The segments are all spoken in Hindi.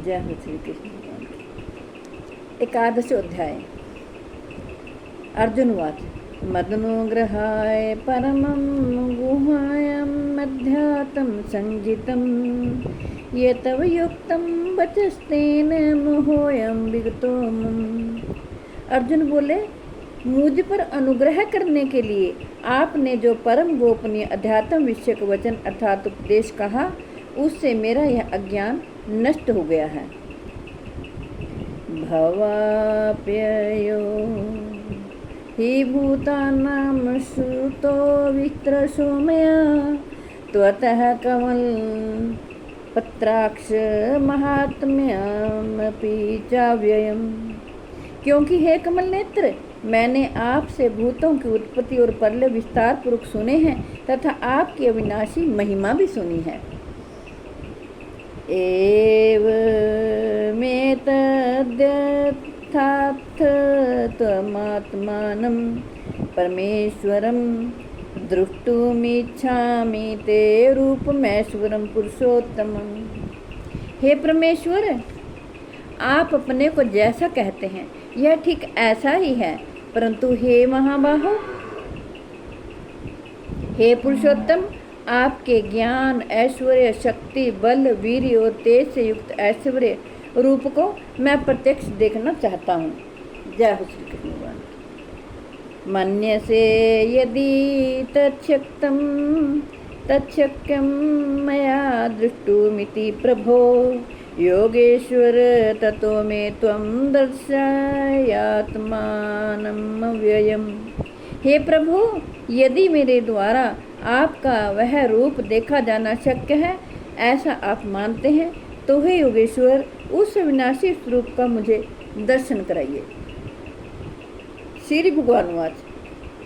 जय हो श्री कृष्ण भगवान की। एकादश अध्याय। अर्जुनवाच मदनुग्रहाय परमं गुहायाम् अध्यात्म संजितं ये तव युक्तं वचस्तेन मोहोऽयं विगतो मम। अर्जुन बोले, मुझ पर अनुग्रह करने के लिए आपने जो परम गोपनीय अध्यात्म विषयक वचन अर्थात उपदेश कहा, उससे मेरा यह अज्ञान नष्ट हो गया है। भवाप्ययो हि भूतानां श्रुतो वित्रसो मया त्वतः कमल पत्राक्ष महात्म्यमपि चाव्ययम्। क्योंकि हे कमल नेत्र, मैंने आपसे भूतों की उत्पत्ति और प्रलय विस्तार पूर्वक सुने हैं तथा आपकी अविनाशी महिमा भी सुनी है। एवमेतद्यथार्थ त्वमात्मानं परमेश्वरं द्रष्टुमिच्छामि ते रूपमैश्वरं पुरुषोत्तमं। हे परमेश्वर, आप अपने को जैसा कहते हैं यह ठीक ऐसा ही है, परंतु हे महाबाहो, हे पुरुषोत्तम, आपके ज्ञान, ऐश्वर्य, शक्ति, बल, वीर्य और तेज से युक्त ऐश्वर्य रूप को मैं प्रत्यक्ष देखना चाहता हूँ। जय हो श्री कृष्ण भगवान। मन्यसे यदि तच्छक्यं मया दृष्टुमिति प्रभो योगेश्वर ततो मे त्वं दर्शयात्मानम् अव्ययम्। हे प्रभु, यदि मेरे द्वारा आपका वह रूप देखा जाना शक्य है, ऐसा आप मानते हैं, तो हे योगेश्वर, उस विनाशी स्वरूप का मुझे दर्शन कराइए। श्री भगवान वाच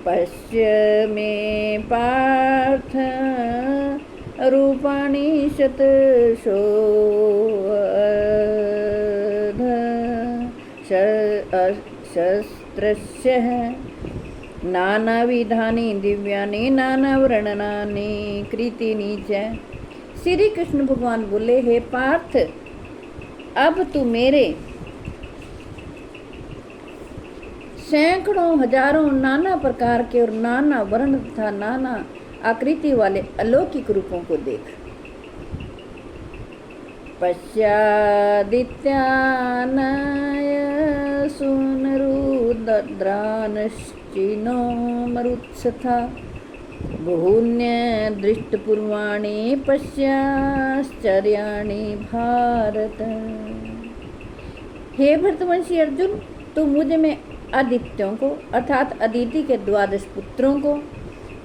पश्य मे पार्थ रूपाणि शस्त्रस्य नानाविधानि दिव्यानि नानावर्णनानि कृतीनि च। श्री कृष्ण भगवान बोले, हे पार्थ, अब तू मेरे सैकड़ों हजारों नाना प्रकार के और नाना वर्ण तथा नाना आकृति वाले अलौकिक रूपों को देख। पश्यादित्यानय सुनरुद्रानश्चिनो मरुत्सथा बहून्य दृष्टपूर्वाणि पश्याश्चर्याणि भारत। हे भरतवंशी अर्जुन, तू मुझ में आदित्यों को अर्थात अदिति के 12 पुत्रों को,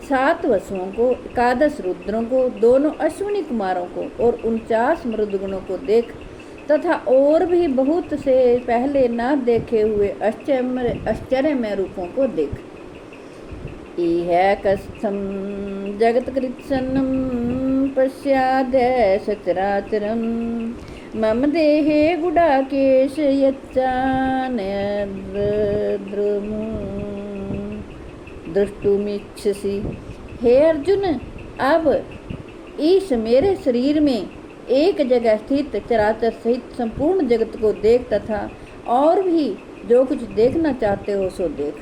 7 वसुओं को, 11 रुद्रों को, दोनों अश्विनी कुमारों को और 49 मरुदगणों को देख तथा और भी बहुत से पहले न देखे हुए आश्चर्यमय रूपों को देख। इह कस्थम जगत्कृत्सन्नं पश्याद्य सचराचरं मम देहे गुडाकेश यच्चान्यद्द्रुमु द्रष्टुमिच्छसि। हे अर्जुन, अब इस मेरे शरीर में एक जगह स्थित चराचर सहित संपूर्ण जगत को देख तथा और भी जो कुछ देखना चाहते हो सो देख।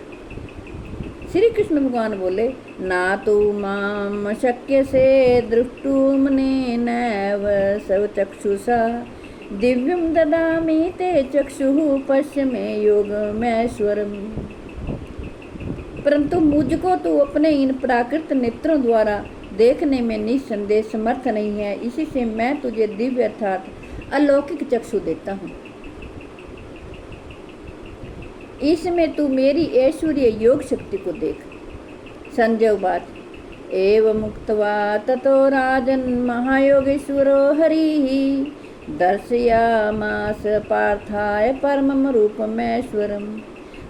श्री कृष्ण भगवान बोले, ना तो माम शक्य से दृष्टुमनेनैव स्वचक्षुषा दिव्यं ददामि ते चक्षुः पश्य मे योगमैश्वरम्। परंतु मुझको तू अपने इन प्राकृत नेत्रों द्वारा देखने में निस्संदेह समर्थ नहीं है, इसी से मैं तुझे दिव्य अर्थात अलौकिक चक्षु देता हूँ। इसमें तू मेरी ऐश्वर्य योग शक्ति को देख। संजय उवाच एवं मुक्त्वा ततो राजन् महायोगेश्वरो हरिः दर्शयामास पार्थाय परमं रूपमैश्वरम्।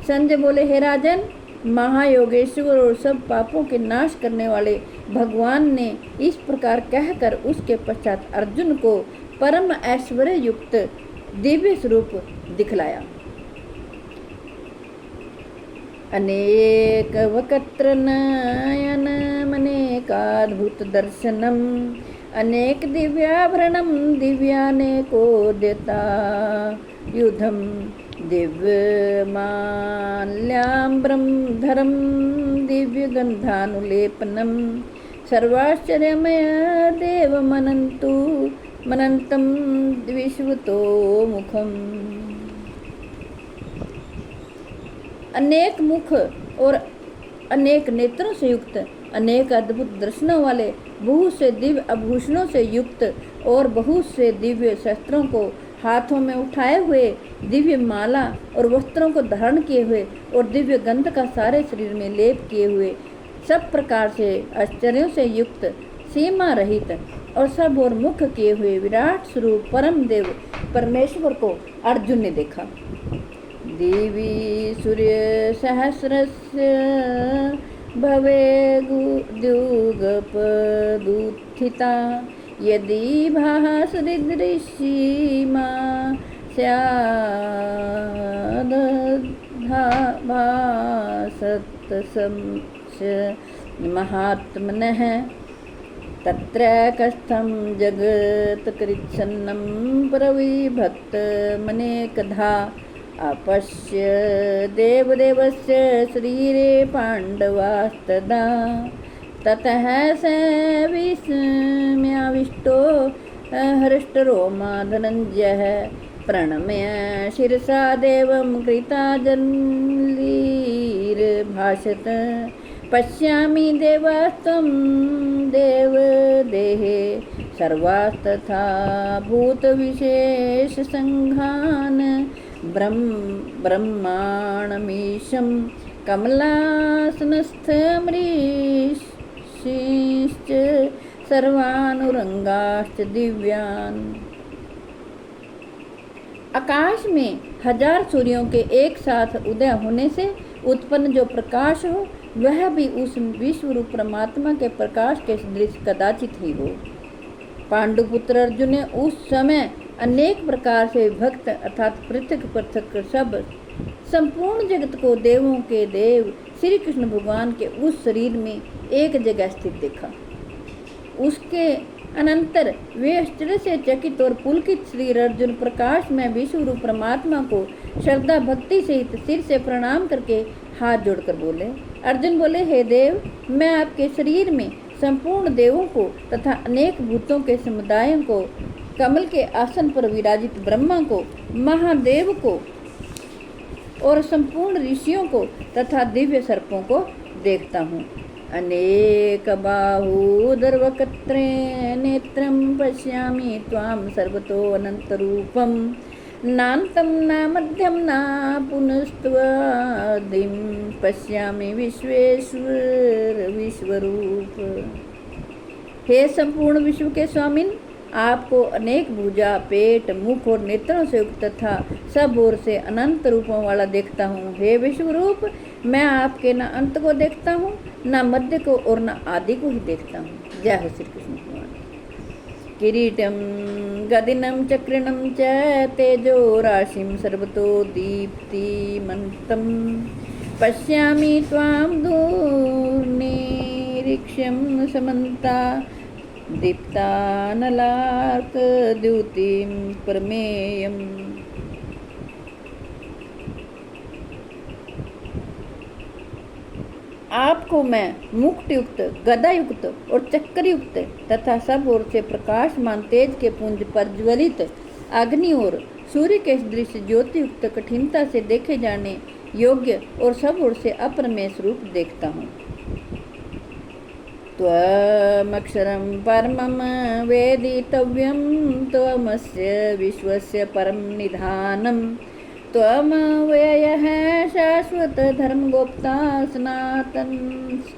संजय बोले, हे राजन, महायोगेश्वर और सब पापों के नाश करने वाले भगवान ने इस प्रकार कहकर उसके पश्चात अर्जुन को परम ऐश्वर्य युक्त दिव्य स्वरूप दिखलाया। अनेक वक्त्र नयन मनेकाद्भुत दर्शनम अनेक दिव्याभरणं दिव्यानेको देता युधं दिव्यमाल्याम्बरं धरं दिव्यगन्धानुलेपनं सर्वाश्चर्यमय देवमनन्तु मनन्तं विश्वतोमुखम्। अनेक मुख और अनेक नेत्रों से युक्त, अनेक अद्भुत दर्शनों वाले, बहुत से दिव्य आभूषणों से युक्त और बहुत से दिव्य शस्त्रों को हाथों में उठाए हुए, दिव्य माला और वस्त्रों को धारण किए हुए और दिव्य गंध का सारे शरीर में लेप किए हुए, सब प्रकार से आश्चर्यों से युक्त, सीमा रहित और सब और मुख किए हुए विराट स्वरूप परम देव परमेश्वर को अर्जुन ने देखा। देवी सूर्य सहस्रस्य भवे द्युगपदुत्थिता यदि भासरिदृश्यमा स्यादभासत्संस महात्मनः तत्र कस्थं जगत्कृच्छन्नं प्रविभक्तमनेकधा अपश्य देवदेवस्य शरीरे पाण्डवास्तदा ततः स विस्मयाविष्टो हृष्टरोमा धनञ्जयः प्रणम्य शिरसा देवं कृताञ्जलिर्भाषत पश्यामि देवस्त्वं देवदेहे सर्वास्तथा भूतविशेषसङ्घान् ब्रह्माणमीशं कमलासनस्थमरीषिश्च सर्वानुरंगाश्च दिव्यान्। आकाश में 1000 सूर्यों के एक साथ उदय होने से उत्पन्न जो प्रकाश हो, वह भी उस विश्वरूप परमात्मा के प्रकाश के सदृश कदाचित ही हो। पांडुपुत्र अर्जुन ने उस समय अनेक प्रकार से विभक्त अर्थात पृथक पृथक सब संपूर्ण जगत को देवों के देव श्री कृष्ण भगवान के उस शरीर में एक जगह स्थित देखा। उसके अनंतर वे आश्चर्य से चकित और पुलकित श्री अर्जुन प्रकाश में विश्वरूप परमात्मा को श्रद्धा भक्ति सहित सिर से प्रणाम करके हाथ जोड़कर बोले। अर्जुन बोले, हे देव, मैं आपके शरीर में संपूर्ण देवों को तथा अनेक भूतों के समुदायों को, कमल के आसन पर विराजित ब्रह्मा को, महादेव को और संपूर्ण ऋषियों को तथा दिव्य सर्पों को देखता हूँ। अनेक बाहूदर्वकत्रे नेत्रं पश्यामि त्वां सर्वतो अनंत रूपम नान्तं न मध्यम न पुनस्त्वादिं पश्यामि विश्वेश्वर विश्वरूप। हे संपूर्ण विश्व के स्वामिन, आपको अनेक भुजा, पेट, मुख और नेत्रों से युक्त तथा सब ओर से अनंत रूपों वाला देखता हूँ। हे विश्वरूप, मैं आपके न अंत को देखता हूँ, न मध्य को और न आदि को ही देखता हूँ। जय हो श्री कृष्ण भगवान। किरीटम गदिनं चक्रिणं च तेजो राशिं सर्वतो दीप्तिमन्तं पश्यामि त्वां दूरनिरीक्ष्यं समन्ता दीप्तानलार्कद्युतिं प्रमेयम्। आपको मैं मुकुटयुक्त, गदायुक्त और चक्रयुक्त तथा सब ओर से प्रकाशमान तेज के पुंज प्रज्वलित अग्नि और सूर्य के दृश्य ज्योतियुक्त कठिनता से देखे जाने योग्य और सब ओर से अप्रमेय स्वरूप देखता हूँ। त्वमक्षरं परमं वेदितव्यं त्वमस्य विश्वस्य परम निधानम् त्वमव्ययः शाश्वत धर्मगोप्ता सनातन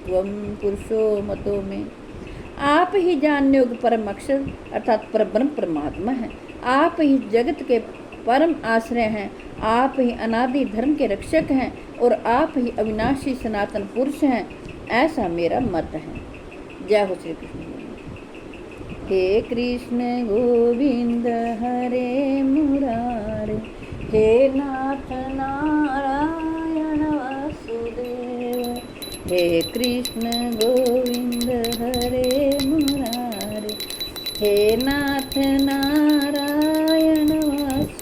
त्वं पुरुषो मतो में। आप ही ज्ञान योग परम अक्षर अर्थात परब्रह्म परमात्मा है। आप ही जगत के परम आश्रय हैं। आप ही अनादि धर्म के रक्षक हैं और आप ही अविनाशी सनातन पुरुष हैं, ऐसा मेरा मत है। जय हो श्री कृष्ण। हे कृष्ण गोविंद हरे मुरारे, हे नाथ नारायण वासुदेव, हे कृष्ण गोविंद हरे मुरारे,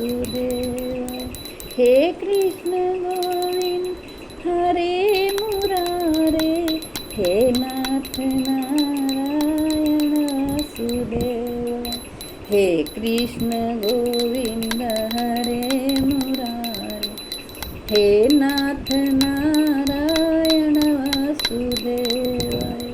वासुदेवाय। हे कृष्ण गोविंद हरे मुरारे, हे नाथ नारायण वासुदेवाय। हे कृष्ण गोविंद हरे मुरारे, हे नाथ नारायण वासुदेवाय।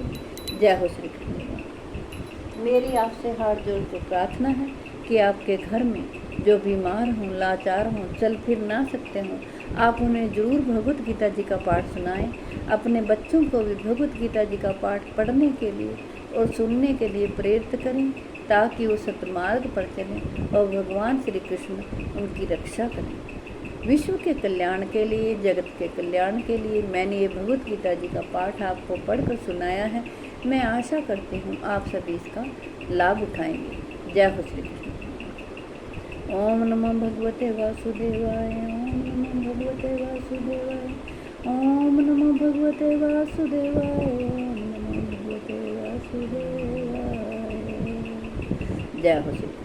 जय हो श्री कृष्ण। मेरी आपसे हाथ जोड़ के प्रार्थना है कि आपके घर में जो बीमार हों, लाचार हों, चल फिर ना सकते हों, आप उन्हें जरूर भगवत गीता जी का पाठ सुनाएं। अपने बच्चों को भी भगवत गीता जी का पाठ पढ़ने के लिए और सुनने के लिए प्रेरित करें, ताकि वो सतमार्ग पर चलें और भगवान श्री कृष्ण उनकी रक्षा करें। विश्व के कल्याण के लिए, जगत के कल्याण के लिए मैंने ये भगवत गीता जी का पाठ आपको पढ़कर सुनाया है। मैं आशा करती हूँ आप सभी इसका लाभ उठाएंगे। जय हो श्री कृष्ण। ओम नमो भगवते वासुदेवाय, ओम नमो भगवते वासुदेवाय, ओम नमो भगवते वासुदेवाय, ओम नमो भगवते वासुदेवाय। जय हो श्री कृष्ण।